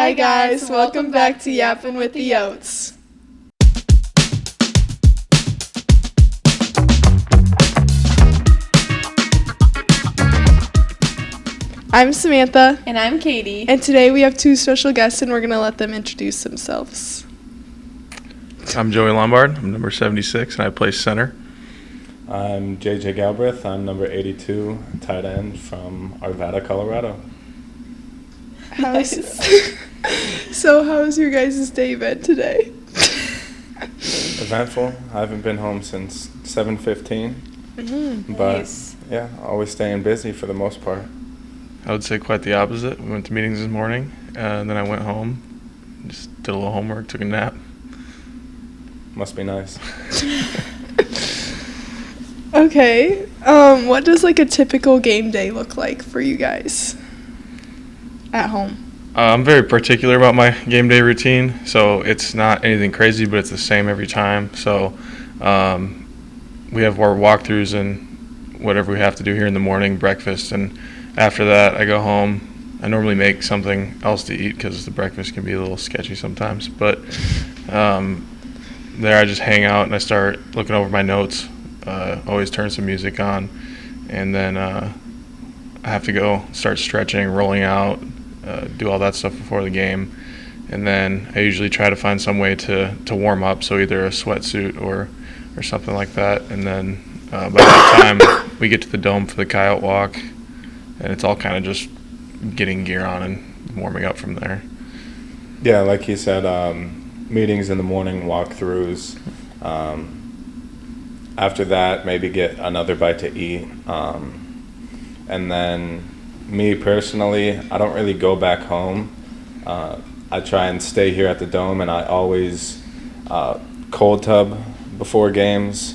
Hi guys, welcome back to Yappin with the Yotes. I'm Samantha. And I'm Caity. And today we have two special guests and we're going to let them introduce themselves. I'm Joey Lombard. I'm number 76 and I play center. I'm JJ Galbreath. I'm number 82, tight end from Arvada, Colorado. So how's your guys' day been today? Eventful. I haven't been home since 7:15. But Nice. yeah, always staying busy for the most part. I would say quite the opposite. We went to meetings this morning and then I went home, just did a little homework, took a nap. Must be nice. Okay. What does like a typical game day look like for you guys at home? I'm very particular about my game day routine, so it's not anything crazy, but it's the same every time. So we have our walkthroughs and whatever we have to do here in the morning, breakfast, and after that I go home. I normally make something else to eat because the breakfast can be a little sketchy sometimes, but there I just hang out and I start looking over my notes, always turn some music on, and then I have to go start stretching, rolling out, do all that stuff before the game, and then I usually try to find some way to warm up, so either a sweatsuit or something like that, and then by that time we get to the dome for the coyote walk, and it's all kind of just getting gear on and warming up from there. Yeah, like he said, meetings in the morning, walkthroughs. After that, maybe get another bite to eat. And then me personally, I don't really go back home. I try and stay here at the Dome, and I always cold tub before games.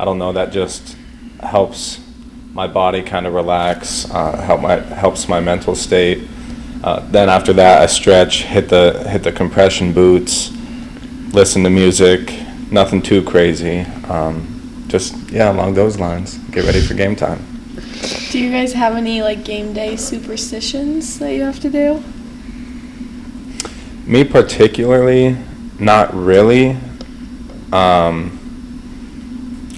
I don't know, that just helps my body kind of relax, helps my mental state. Then after that, I stretch, hit the compression boots, listen to music, nothing too crazy. Along those lines, get ready for game time. Do you guys have any like game day superstitions that you have to do? Me particularly, not really. I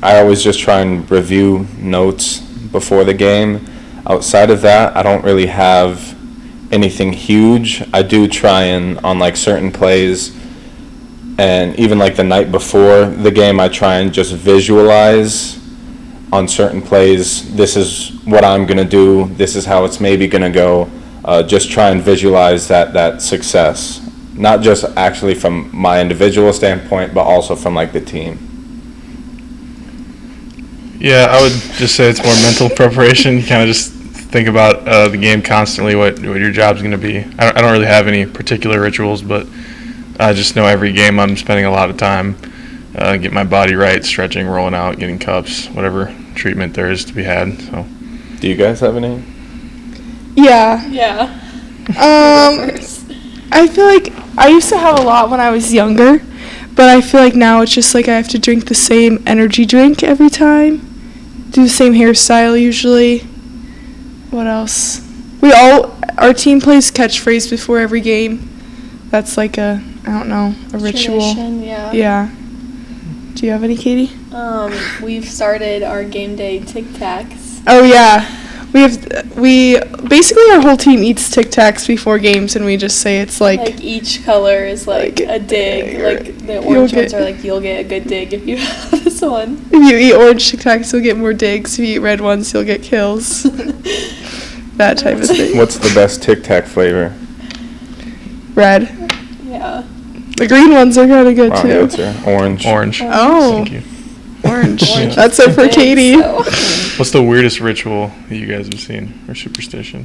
always just try and review notes before the game. Outside of that, I don't really have anything huge. I do try and, on like certain plays, and even like the night before the game, I try and just visualize on certain plays, this is what I'm going to do, this is how it's maybe going to go. Just try and visualize that success. Not just actually from my individual standpoint, but also from like the team. Yeah, I would just say it's more mental preparation. You kind of just think about the game constantly, what your job's going to be. I don't really have any particular rituals, but I just know every game I'm spending a lot of time get my body right, stretching, rolling out, getting cups, whatever treatment there is to be had. So, do you guys have any? Yeah. I feel like I used to have a lot when I was younger, but I feel like now it's just like I have to drink the same energy drink every time, do the same hairstyle usually. What else? Our team plays catchphrase before every game. That's like a ritual. Tradition, yeah. Yeah. Do you have any, Caity? We've started our game day Tic Tacs. Oh yeah. We basically our whole team eats Tic Tacs before games, and we just say it's like each color is like a dig. Like the orange ones are like you'll get a good dig if you have this one. If you eat orange Tic Tacs, you'll get more digs. If you eat red ones, you'll get kills. That type of thing. What's the best Tic Tac flavor? Red. Yeah. The green ones are kind of good Wrong too. answer. Orange. Oh. Thank you. Orange. Orange. That's it for Big, Caity. so. What's the weirdest ritual that you guys have seen or superstition?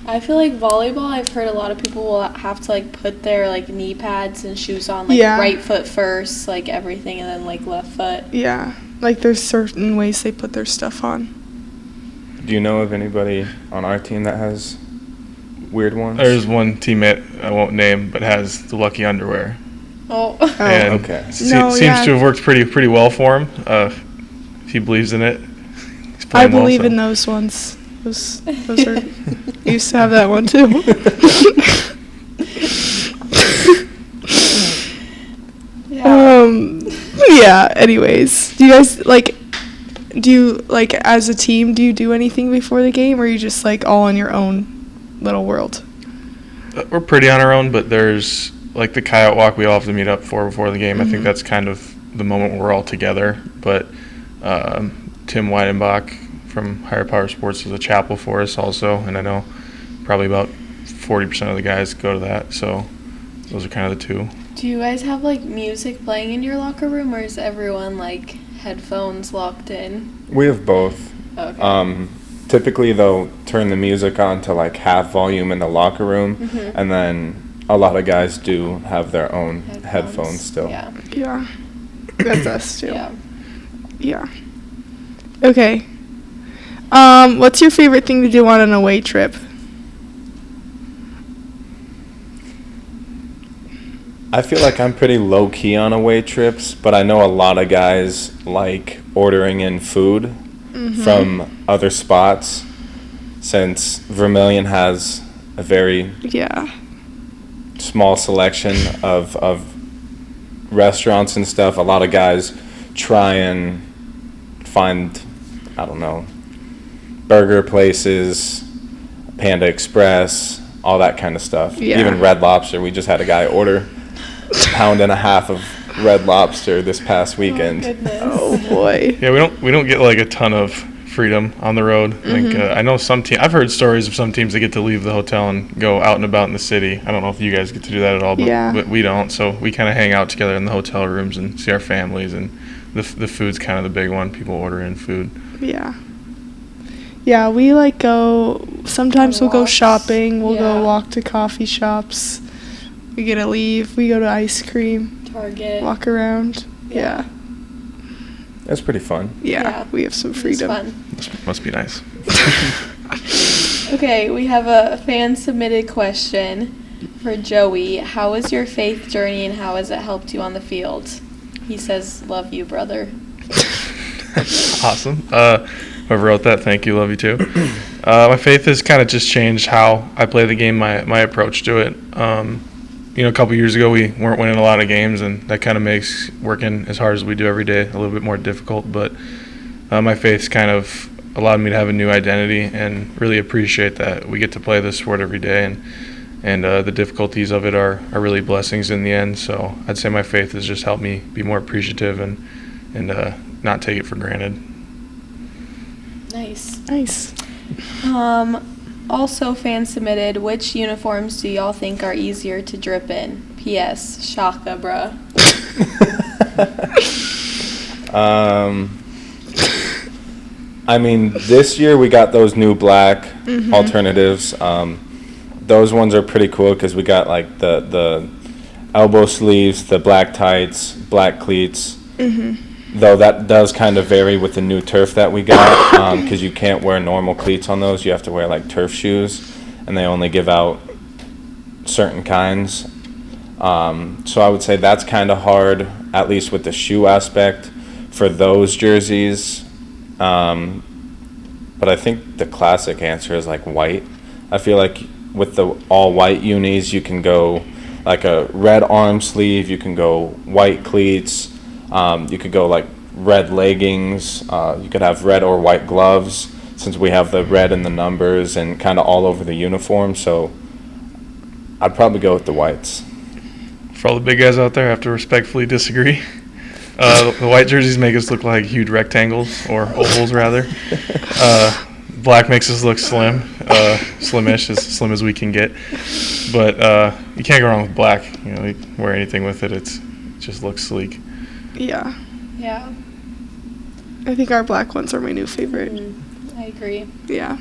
I feel like volleyball, I've heard a lot of people will have to like put their like knee pads and shoes on like right foot first, like everything, and then like left foot. Yeah. Like there's certain ways they put their stuff on. Do you know of anybody on our team that has weird ones? There's one teammate I won't name, but has the lucky underwear. Oh. And okay. seems to have worked pretty well for him. If he believes in it, he's I playing well, believe so. in those ones. Those are. I used to have that one too. Yeah, anyways. Do you guys, as a team, do you do anything before the game, or are you just, all in your own little world? We're pretty on our own, but there's, the Coyote Walk we all have to meet up for before the game. Mm-hmm. I think that's kind of the moment where we're all together. But Tim Weidenbach from Higher Power Sports is a chapel for us also, and I know probably about 40% of the guys go to that, so those are kind of the two. Do you guys have, music playing in your locker room, or is everyone, headphones locked in? We have both. Okay. Typically, they'll turn the music on to, half volume in the locker room, Mm-hmm. and then a lot of guys do have their own headphones still. Yeah. Yeah. That's us, too. Yeah. Yeah. Okay. What's your favorite thing to do on an away trip? I feel like I'm pretty low-key on away trips, but I know a lot of guys like ordering in food from other spots, since Vermilion has a very small selection of restaurants and stuff. A lot of guys try and find, I don't know, burger places, Panda Express, all that kind of stuff. Yeah. Even Red Lobster. We just had a guy order £1.5 pound of Red Lobster this past weekend. Oh, goodness. Oh, boy. Yeah, we don't get a ton of freedom on the road. I know some teams. I've heard stories of some teams that get to leave the hotel and go out and about in the city. I don't know if you guys get to do that at all, but we don't. So we kind of hang out together in the hotel rooms and see our families, and the food's kind of the big one. People order in food. Yeah. Yeah, we go, sometimes we'll go shopping, we'll go walk to coffee shops, we get to leave, we go to ice cream, Target, walk around. Yeah. That's pretty fun. Yeah, we have some freedom. It's fun. This must be nice. Okay, we have a fan-submitted question for Joey. How was your faith journey, and how has it helped you on the field? He says, love you, brother. Awesome. Whoever wrote that, thank you. Love you too. My faith has kind of just changed how I play the game, my approach to it. A couple years ago, we weren't winning a lot of games, and that kind of makes working as hard as we do every day a little bit more difficult. But my faith's kind of allowed me to have a new identity and really appreciate that we get to play this sport every day, and the difficulties of it are really blessings in the end. So I'd say my faith has just helped me be more appreciative and not take it for granted. Nice. Also fan submitted, which uniforms do y'all think are easier to drip in? P.S. Shaka, bruh. This year we got those new black alternatives. Those ones are pretty cool because we got the elbow sleeves, the black tights, black cleats. Though that does kind of vary with the new turf that we got, because you can't wear normal cleats on those. You have to wear turf shoes, and they only give out certain kinds. So I would say that's kind of hard, at least with the shoe aspect for those jerseys. But I think the classic answer is white. I feel like with the all white unis, you can go a red arm sleeve, you can go white cleats. You could go red leggings. You could have red or white gloves, since we have the red in the numbers and kind of all over the uniform. So I'd probably go with the whites. For all the big guys out there, I have to respectfully disagree. The white jerseys make us look like huge rectangles, or ovals rather. Black makes us look slim, slimish, as slim as we can get. But you can't go wrong with black. You wear anything with it, it just looks sleek. Yeah. Yeah. I think our black ones are my new favorite. I agree. Yeah.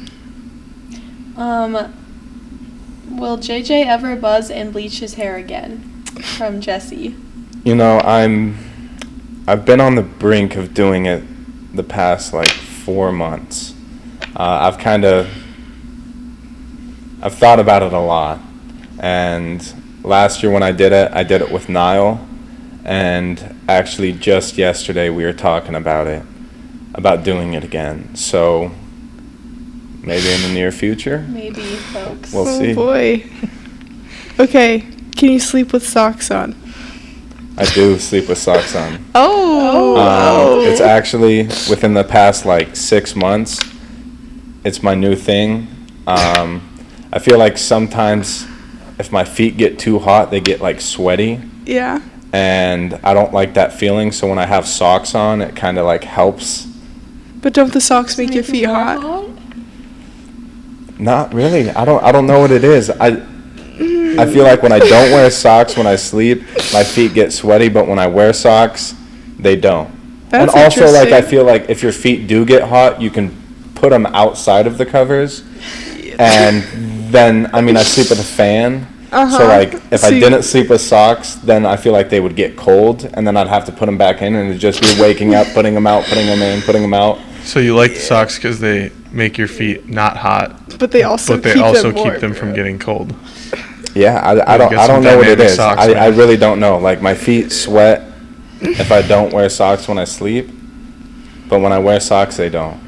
Will JJ ever buzz and bleach his hair again? From Jesse. I've been on the brink of doing it the past 4 months. I've thought about it a lot, and last year when I did it with Niall. And actually just yesterday we were talking about doing it again. So maybe in the near future. Maybe, folks. We'll see. Oh boy. Okay, can you sleep with socks on? I do sleep with socks on. Oh. It's actually within the past like 6 months. It's my new thing. I feel like sometimes if my feet get too hot, they get like sweaty. Yeah. And I don't like that feeling. So when I have socks on, it kind of like helps. But don't the socks make your feet hot? Not really. I don't know what it is. I feel like when I don't wear socks when I sleep, my feet get sweaty, but when I wear socks, they don't. That's and also, like, I interesting. feel like if your feet do get hot, you can put them outside of the covers. And then, I mean, I sleep with a fan. So, like, if I didn't sleep with socks, then I feel like they would get cold, and then I'd have to put them back in, and it'd just be waking up, putting them out, putting them in, putting them out. So you like the socks because they make your feet not hot, But they also keep them from getting cold. Yeah, I don't know what it is. I really don't know. Like, my feet sweat if I don't wear socks when I sleep, but when I wear socks, they don't.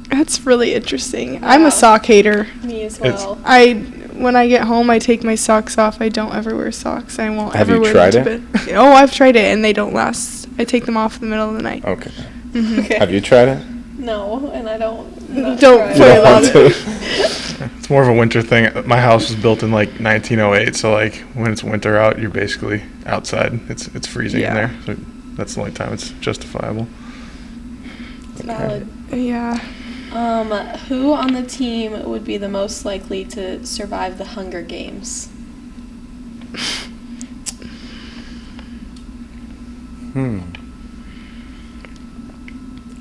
That's really interesting. I'm a sock hater. Me as well. When I get home, I take my socks off. I don't ever wear socks. I won't Have ever you wear tried them to bed. Oh, I've tried it, and they don't last. I take them off in the middle of the night. Okay. Okay. Have you tried it? No, and I don't. Don't You don't want to? It's more of a winter thing. My house was built in like 1908, so like when it's winter out, you're basically outside. It's freezing in there. So that's the only time it's justifiable. Valid. Yeah. Who on the team would be the most likely to survive the Hunger Games?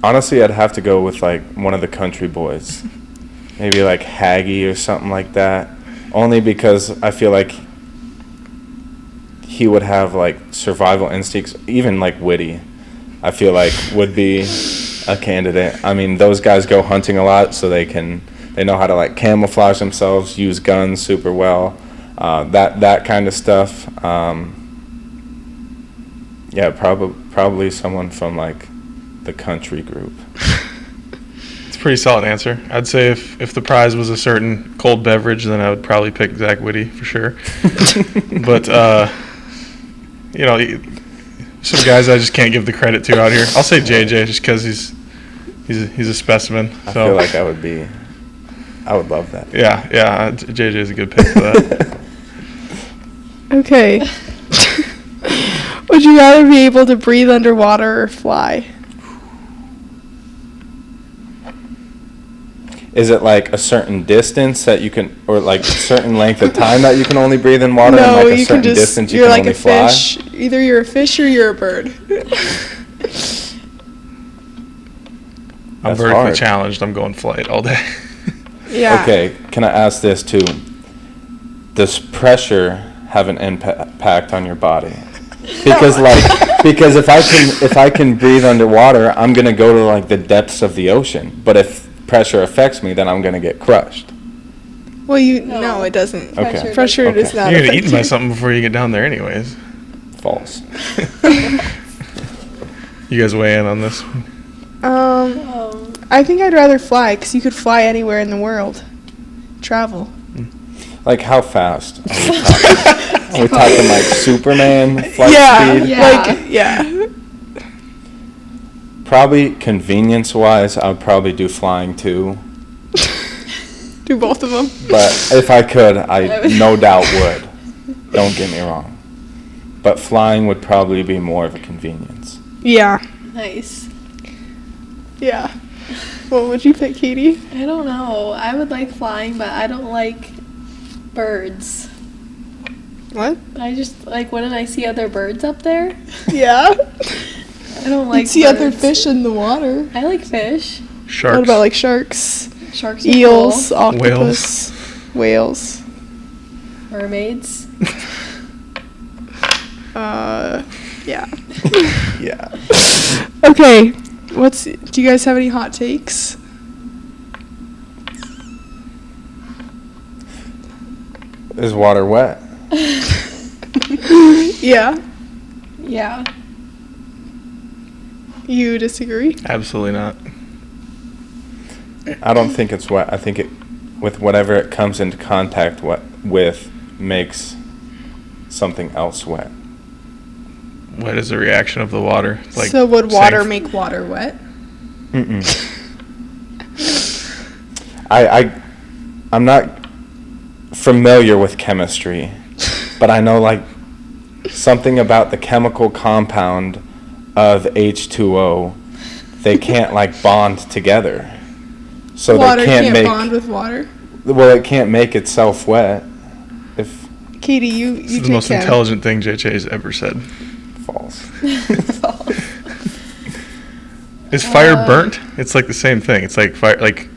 Honestly, I'd have to go with like one of the country boys. Maybe like Haggy or something like that. Only because I feel like he would have like survival instincts, even like Whitty, I feel like would be a candidate. I mean, those guys go hunting a lot, so they know how to like camouflage themselves, use guns super well, that kind of stuff. Yeah, probably someone from like the country group. It's a pretty solid answer. I'd say if the prize was a certain cold beverage, then I would probably pick Zach Whitty for sure. But you know, some guys I just can't give the credit to out here. I'll say JJ just because he's a specimen. I feel like I would love that. Yeah, JJ is a good pick for that. Okay. Would you rather be able to breathe underwater or fly? Is it like a certain distance that you can, or like a certain length of time that you can only breathe in water, No, and like a you certain can just. distance you You're can like only a fly? fish. Either you're a fish or you're a bird. I'm That's vertically hard. challenged. I'm going flight all day. Yeah. Okay, can I ask this too? Does pressure have an impact on your body? Because because if I can breathe underwater, I'm gonna go to like the depths of the ocean. But if pressure affects me, then I'm gonna get crushed. Well, No. no, it doesn't. Okay. Pressure Okay. does not You're gonna affect eat by you. something before you get down there, anyways. False. You guys weigh in on this? I think I'd rather fly because you could fly anywhere in the world. Travel. Like how fast? Are we talking like Superman flight speed? Yeah. Probably convenience-wise, I'd probably do flying too. Do both of them. But if I could, I no doubt would. Don't get me wrong. But flying would probably be more of a convenience. Yeah. Nice. Yeah. What would you pick, Katie? I don't know. I would like flying, but I don't like birds. What? I just like when I see other birds up there. Yeah. I don't like You see birds. other fish in the water. I like fish. Sharks. What about like sharks? Sharks are Eels, cool. octopus, whales. Mermaids. Yeah. Yeah. Okay. Do you guys have any hot takes? Is water wet? Yeah. Yeah. You disagree? Absolutely not. I don't think it's wet. I think it, with whatever it comes into contact with, makes something else wet. wet is the reaction of the water. It's like so would water saying- make water wet? Mm-mm. I'm not familiar with chemistry, but I know like something about the chemical compound of H2O. They can't like bond together, so Water they can't make. bond with water. Well, it can't make itself wet. If Katie, you This is the take most chem. intelligent thing JJ's ever said. false. Is fire burnt? It's like the same thing. It's like fire. Like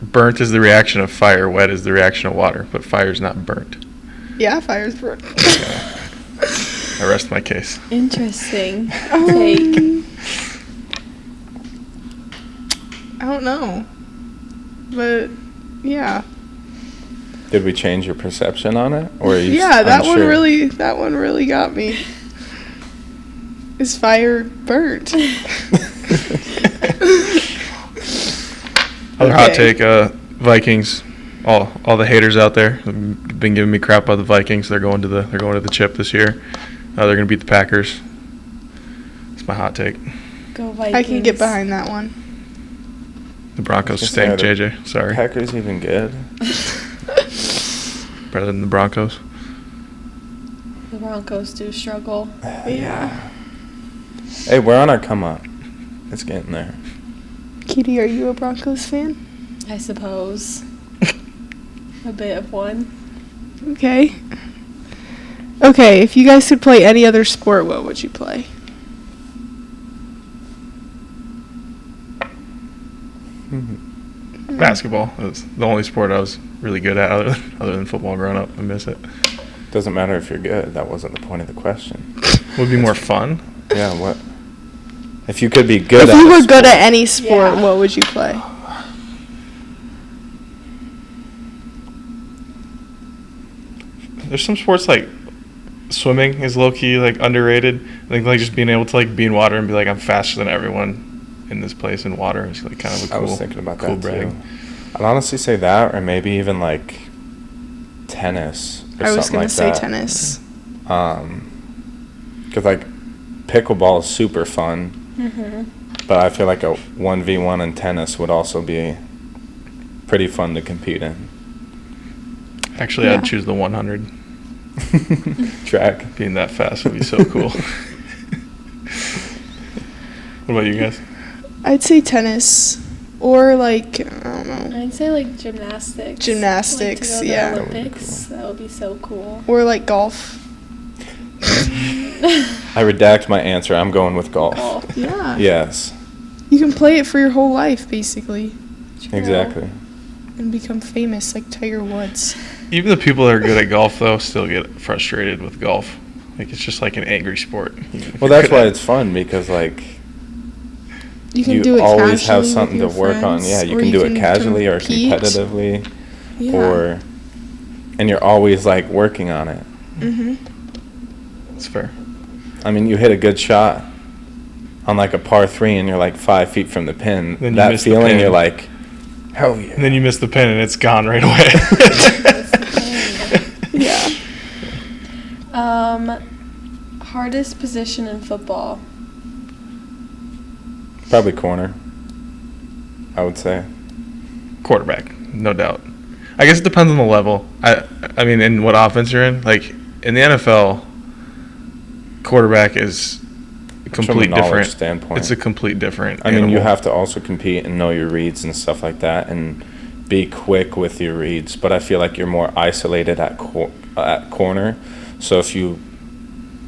burnt is the reaction of fire. Wet is the reaction of water. But fire's not burnt. Yeah, fire's burnt. I rest my case. Interesting take. I don't know, but yeah. Did we change your perception on it, or are you Yeah, that unsure? one really got me. Is fire burnt? Other hot Okay. take: Vikings. All the haters out there have been giving me crap about the Vikings. They're going to the chip this year. They're going to beat the Packers. It's my hot take. Go Vikings. I can get behind that one. The Broncos Just stink, say JJ. Sorry. Packers even good? Better than the Broncos. The Broncos do struggle. Yeah. Hey, we're on our come up. It's getting there. Katie, are you a Broncos fan? I suppose. A bit of one. Okay. Okay, if you guys could play any other sport, what would you play? Basketball. That's the only sport I was really good at other than football growing up. I miss it. Doesn't matter if you're good. That wasn't the point of the question. Would be more fun. Yeah, what? If you could be good If at you a were good sport- at any sport, Yeah. what would you play? There's some sports like swimming is low key like underrated. I think like just being able to like be in water and be like I'm faster than everyone in this place in water is like kind of a cool. I was thinking about cool that brag. too. I'd honestly say that, or maybe even like tennis or I was something going like to say that. tennis. Because like pickleball is super fun, Mm-hmm. but I feel like a 1v1 in tennis would also be pretty fun to compete in. Actually, Yeah. I'd choose the 100. Track. Being that fast would be so cool. What about you guys? I'd say tennis or like, I don't know, I'd say like gymnastics. Gymnastics, like to go to yeah. the That would be Olympics. That would be so cool. or like golf. I redact my answer. I'm going with golf. Golf. Yeah. Yes, You can play it for your whole life, basically, True. exactly. and become famous like Tiger Woods. Even the people that are good at golf though still get frustrated with golf. Like it's just like an angry sport. Well, that's why it's fun, because like You can you do it always have casually something to with your work on. friends, Yeah, you or can do it casually compete. or competitively, Yeah. and you're always like working on it. Mhm. It's fair. I mean, you hit a good shot on like a par 3 and you're like 5 feet from the pin. Then you That miss the feeling, pin. you're like, hell yeah. And then you miss the pin and it's gone right away. Yeah. Hardest position in football. Probably corner, I would say. Quarterback, no doubt. I guess it depends on the level. I mean, in what offense you're in. Like in the NFL, quarterback is a From a complete knowledge different. standpoint. It's a complete different. I mean, you animal. have to also compete and know your reads and stuff like that, and be quick with your reads. But I feel like you're more isolated at corner. So if you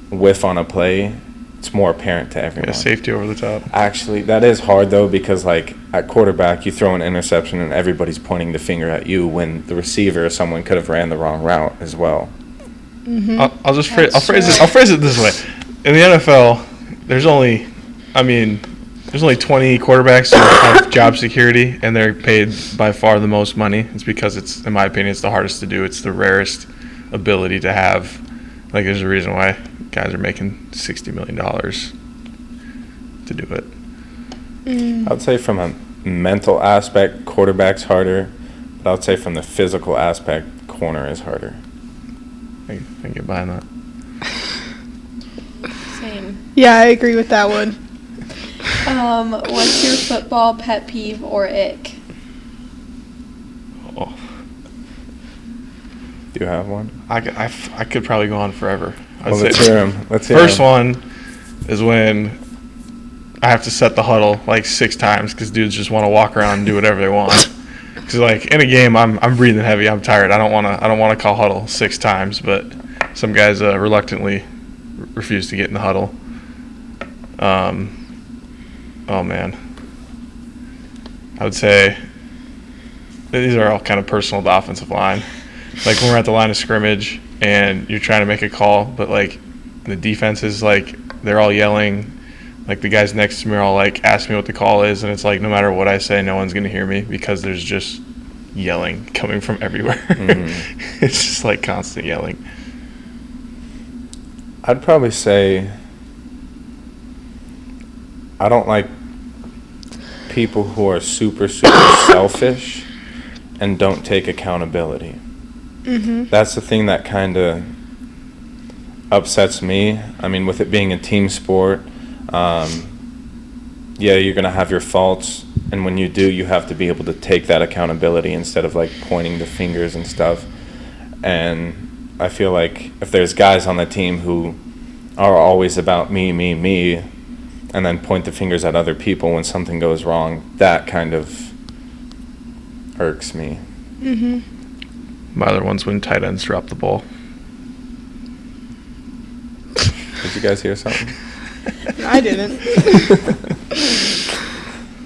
whiff on a play, it's more apparent to everyone. Yeah, safety over the top. Actually, that is hard though, because like at quarterback, you throw an interception and everybody's pointing the finger at you when the receiver or someone could have ran the wrong route as well. Mhm. I'll just That's I'll phrase it this way. In the NFL, there's only 20 quarterbacks who have job security, and they're paid by far the most money. It's because it's, in my opinion, it's the hardest to do. It's the rarest ability to have. Like, there's a reason why guys are making $60 million to do it. Mm. I would say from a mental aspect, quarterback's harder, but I would say from the physical aspect, corner is harder. I can get behind that. Same. Yeah, I agree with that one. What's your football pet peeve or ick? Oh, Do you have one? I could probably go on forever. Well, let's hear him. First one is when I have to set the huddle like 6 times because dudes just want to walk around and do whatever they want. Because like in a game, I'm breathing heavy. I'm tired. I don't want to call huddle 6 times, but some guys reluctantly refuse to get in the huddle. Oh man, I would say these are all kind of personal to offensive line. Like when we're at the line of scrimmage and you're trying to make a call, but like the defense is like they're all yelling. Like the guys next to me are all like ask me what the call is, and it's like no matter what I say, no one's gonna hear me because there's just yelling coming from everywhere. Mm-hmm. It's just like constant yelling. I'd probably say I don't like people who are super selfish and don't take accountability. Mm-hmm. That's the thing that kind of upsets me. I mean, with it being a team sport, yeah, you're going to have your faults, and when you do, you have to be able to take that accountability instead of like pointing the fingers and stuff. And I feel like if there's guys on the team who are always about me, and then point the fingers at other people when something goes wrong, that kind of irks me. Mm-hmm. My other one's when tight ends drop the ball. Did you guys hear something? I didn't.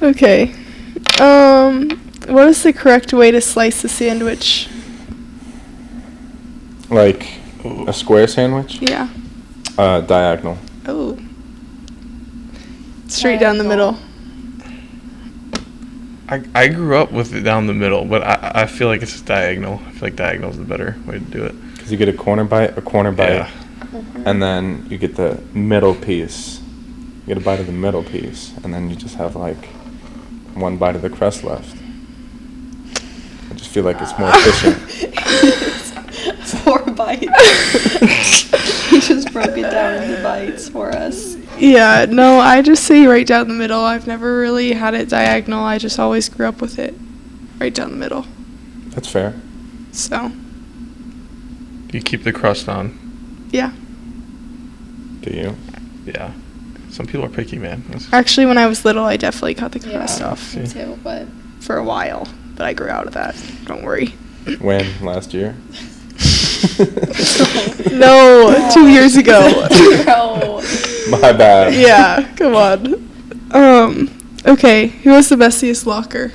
Okay. What is the correct way to slice a sandwich? Like a square sandwich? Yeah. Diagonal. Oh. Straight down the middle. I grew up with it down the middle, but I feel like it's diagonal. I feel like diagonal is the better way to do it. Because you get a corner bite, yeah. And then you get the middle piece. You get a bite of the middle piece, and then you just have like one bite of the crust left. I just feel like it's more efficient. 4 bites. He just broke it down into bites for us. Yeah, no, I just say right down the middle. I've never really had it diagonal. I just always grew up with it right down the middle. That's fair. So. You keep the crust on. Yeah. Do you? Yeah. Some people are picky, man. Actually, when I was little, I definitely cut the crust off. Me too, but for a while. But I grew out of that. Don't worry. When? Last year? No, 2 years ago. No. My bad. Yeah, come on. Okay, who has the messiest locker?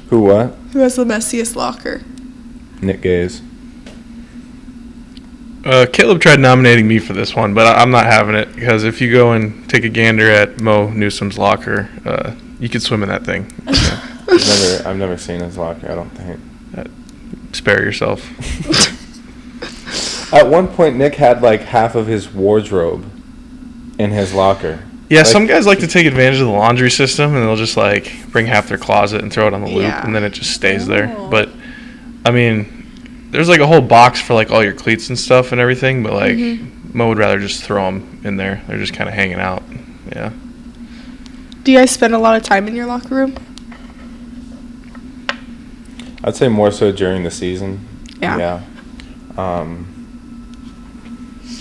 Who what? Who has the messiest locker? Nick Gaze. Caleb tried nominating me for this one, but I'm not having it because if you go and take a gander at Mo Newsom's locker, you could swim in that thing. I've never seen his locker, I don't think. Spare yourself. At one point, Nick had like half of his wardrobe in his locker. Yeah, like, some guys like to take advantage of the laundry system, and they'll just like bring half their closet and throw it on the loop, and then it just stays there. But I mean, there's like a whole box for like all your cleats and stuff and everything, but like Mo would rather just throw them in there. They're just kind of hanging out. Yeah. Do you guys spend a lot of time in your locker room? I'd say more so during the season. Yeah.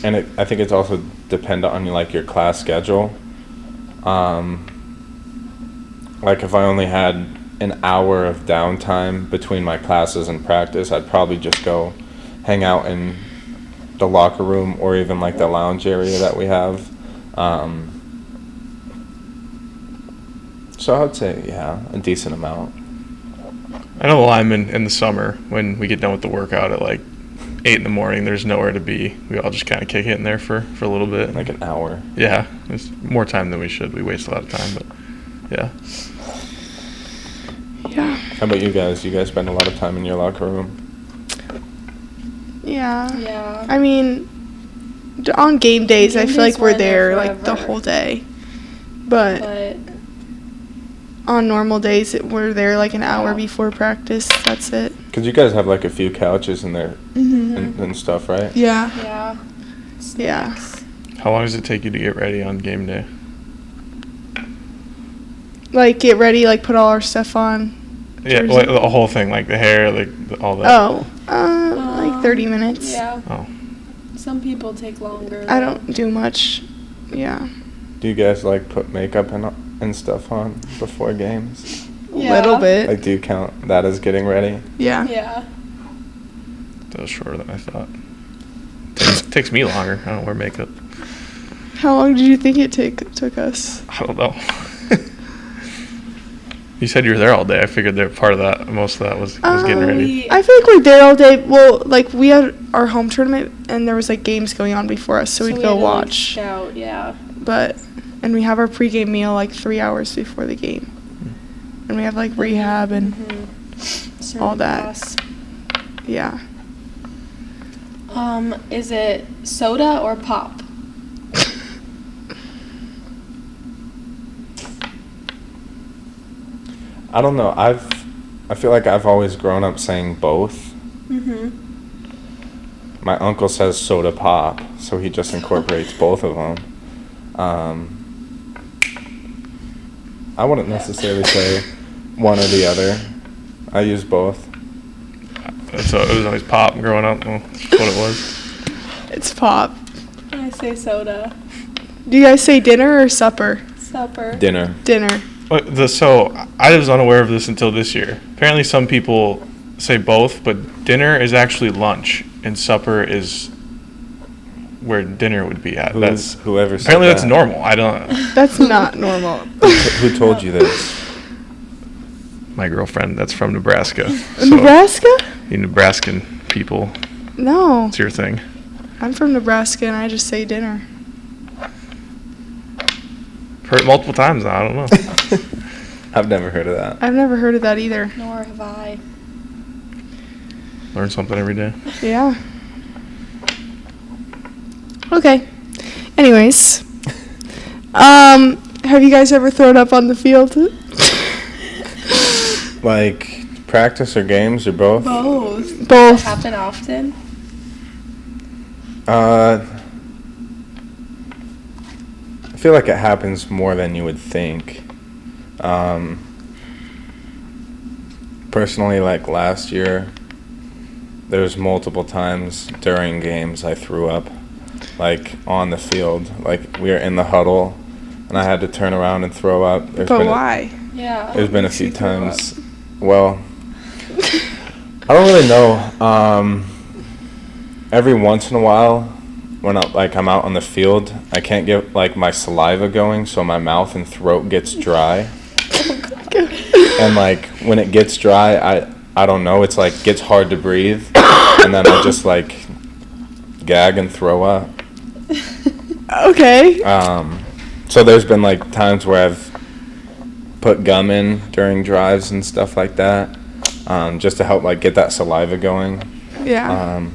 And I think it's also dependent on like your class schedule. Like if I only had an hour of downtime between my classes and practice, I'd probably just go hang out in the locker room or even like the lounge area that we have. So I would say, a decent amount. I know the linemen in the summer, when we get done with the workout at like 8 in the morning, there's nowhere to be. We all just kind of kick it in there for a little bit. Like an hour. Yeah. It's more time than we should. We waste a lot of time, but yeah. Yeah. How about you guys? You guys spend a lot of time in your locker room? Yeah. Yeah. I mean, on game days, I feel like we're there forever. like the whole day. But on normal days, we're there like an hour before practice. That's it. Because you guys have like a few couches in there and stuff, right? Yeah. Yeah. Yeah. How long does it take you to get ready on game day? Like, get ready, like, put all our stuff on. Yeah, like, the whole thing, like the hair, like all that. Oh, like 30 minutes. Yeah. Oh. Some people take longer. I don't do much. Yeah. Do you guys like put makeup and stuff on before games? Yeah. A little bit. Like, do you count that as getting ready? Yeah. Yeah. That was shorter than I thought. Takes me longer. I don't wear makeup. How long did you think it took us? I don't know. You said you were there all day. I figured that part of that, most of that was getting ready. I feel like we're there all day. Well, like, we had our home tournament, and there was, like, games going on before us, so we'd go watch. Like, scout, yeah. And we have our pregame meal, like, 3 hours before the game. And we have, like, rehab and all that. Class. Yeah. Is it soda or pop? I don't know. I feel like I've always grown up saying both. My uncle says soda pop, so he just incorporates both of them. I wouldn't necessarily say one or the other. I use both. So it was always pop growing up. Well, that's what it was. It's pop. I say soda. Do you guys say dinner or supper? Supper. Dinner. Dinner. So I was unaware of this until this year. Apparently some people say both, but dinner is actually lunch and supper is where dinner would be at. That's whoever said apparently that. that's normal. I don't. That's not normal. Who told you this? My girlfriend. That's from Nebraska. Nebraska? You Nebraskan people. No. It's your thing. I'm from Nebraska, and I just say dinner. Heard it multiple times now. I don't know. I've never heard of that. I've never heard of that either. Nor have I. Learn something every day. Yeah. Okay. Anyways. Have you guys ever thrown up on the field? Like practice or games or both? Both. Does Both. it happen often? I feel like it happens more than you would think. Personally, like last year, there was multiple times during games I threw up, like on the field. Like we were in the huddle, and I had to turn around and throw up. But why? Yeah. There's been a few times. Well, I don't really know. Every once in a while, when I'm out on the field, I can't get like my saliva going, so my mouth and throat gets dry. And like when it gets dry, I don't know. It's like gets hard to breathe, and then I just like gag and throw up. Okay. So there's been like times where I've put gum in during drives and stuff like that, just to help like get that saliva going. Yeah.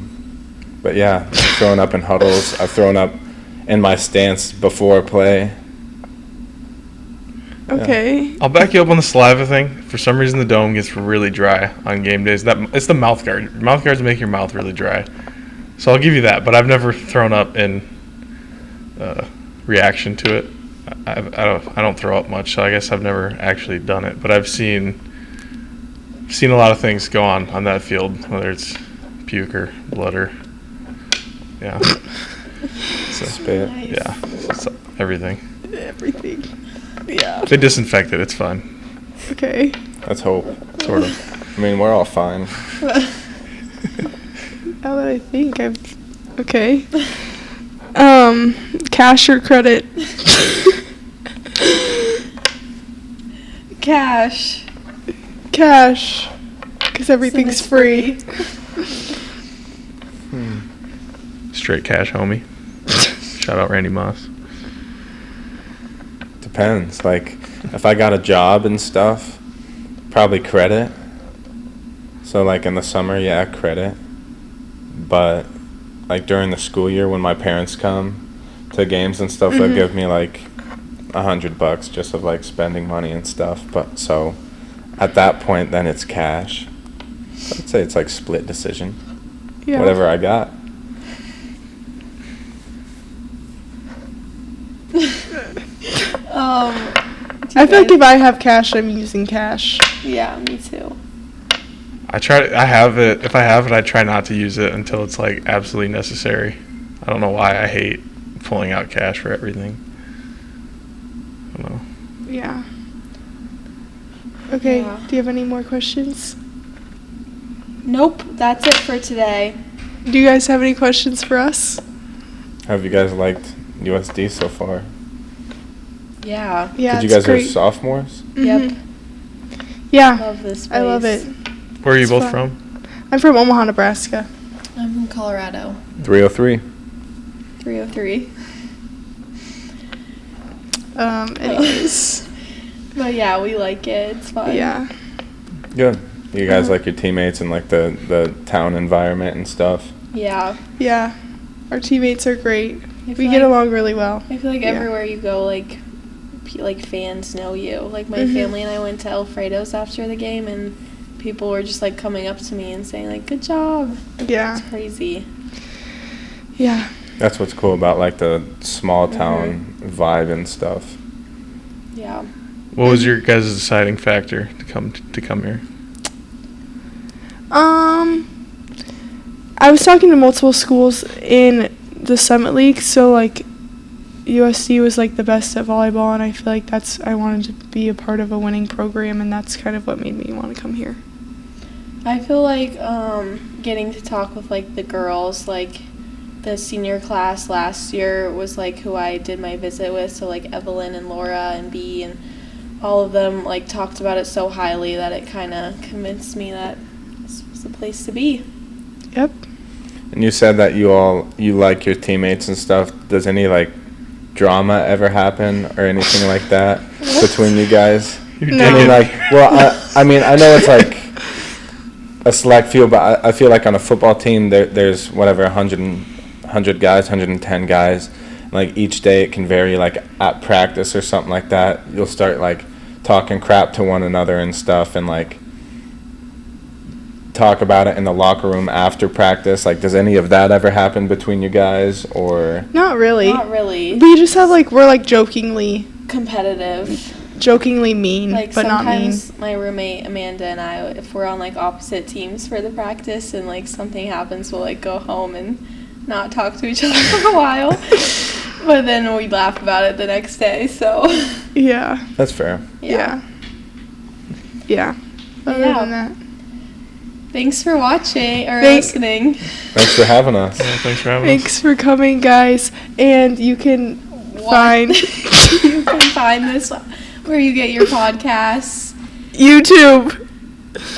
But yeah, throwing up in huddles. I've thrown up in my stance before play. Okay. I'll back you up on the saliva thing. For some reason, the dome gets really dry on game days. It's the mouth guard. Your mouth guards make your mouth really dry. So I'll give you that. But I've never thrown up in reaction to it. I don't throw up much, so I guess I've never actually done it. But I've seen a lot of things go on that field, whether it's puke or blood or yeah. So, Spit. Nice. yeah, so everything. Everything. Yeah. They disinfect it. It's fine. Okay. Let's hope. Sort of. I mean, we're all fine. Now that I think, okay. Cash or credit? Cash. Cash. Because everything's free. Straight cash, homie. Shout out Randy Moss. Depends. Like, if I got a job and stuff, probably credit. So, like, in the summer, yeah, credit. But, like, during the school year, when my parents come to games and stuff, they'll give me, like, $100 just of, like, spending money and stuff. But, so, at that point, then it's cash. So I'd say it's, like, split decision. Yeah. Whatever I got. I feel like if I have cash, I'm using cash. Yeah, me too. If I have it, I try not to use it until it's like absolutely necessary. I don't know why I hate pulling out cash for everything. I don't know. Yeah. Okay, Yeah. do you have any more questions? Nope, that's it for today. Do you guys have any questions for us? Have you guys liked USD so far? Yeah. Yeah, Because you it's guys great. are sophomores? Mhm. Yep. Yeah, Love this place. I love it. Where are you It's both fun. from? I'm from Omaha, Nebraska. I'm from Colorado. 303. 303. Anyways. But yeah, we like it. It's fun. Yeah. Good. You guys Uh-huh. like your teammates and like the town environment and stuff? Yeah. Yeah. Our teammates are great. I We feel get like- along really well. I feel like Yeah. everywhere you go, like fans know you. Like my Mhm. family and I went to Alfredo's after the game, and people were just like coming up to me and saying like, "Good job." Yeah. It's crazy. Yeah. That's what's cool about like the small Mm-hmm. town vibe and stuff. Yeah. What was your guys' deciding factor to come here? I was talking to multiple schools in the Summit League, so like USD was like the best at volleyball, and I feel like I wanted to be a part of a winning program, and that's kind of what made me want to come here. I feel like getting to talk with like the girls, like the senior class last year was like who I did my visit with, so like Evelyn and Laura and B and all of them like talked about it so highly that it kind of convinced me that this was the place to be. Yep. And you said that you like your teammates and stuff. Does any like drama ever happen or anything like that between you guys? No. I mean, like, well, I mean, I know it's like a select few, but I feel like on a football team there's whatever 100 guys, 110 guys. Like each day it can vary. Like at practice or something like that, you'll start like talking crap to one another and stuff, and like talk about it in the locker room after practice. Like, does any of that ever happen between you guys, or? Not really. Not really. We just have we're like jokingly Competitive. mean, Like but not mean. sometimes my roommate Amanda and I, if we're on like opposite teams for the practice and like something happens, we'll like go home and not talk to each other for a while. But then we laugh about it the next day, so. Yeah. That's fair. Yeah. Yeah. Other Yeah. than that. Thanks for watching or Thanks. listening. Thanks for having us. Yeah, thanks for having us. Thanks for coming, guys. And you can find You can find this where you get your podcasts YouTube,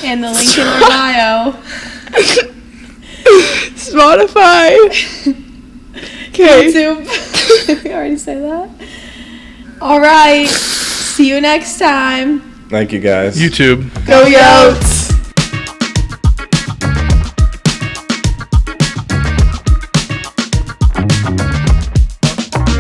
and the link in their bio. Spotify. Okay. YouTube. We already say that. All right. See you next time. Thank you guys. YouTube. Go Yotes.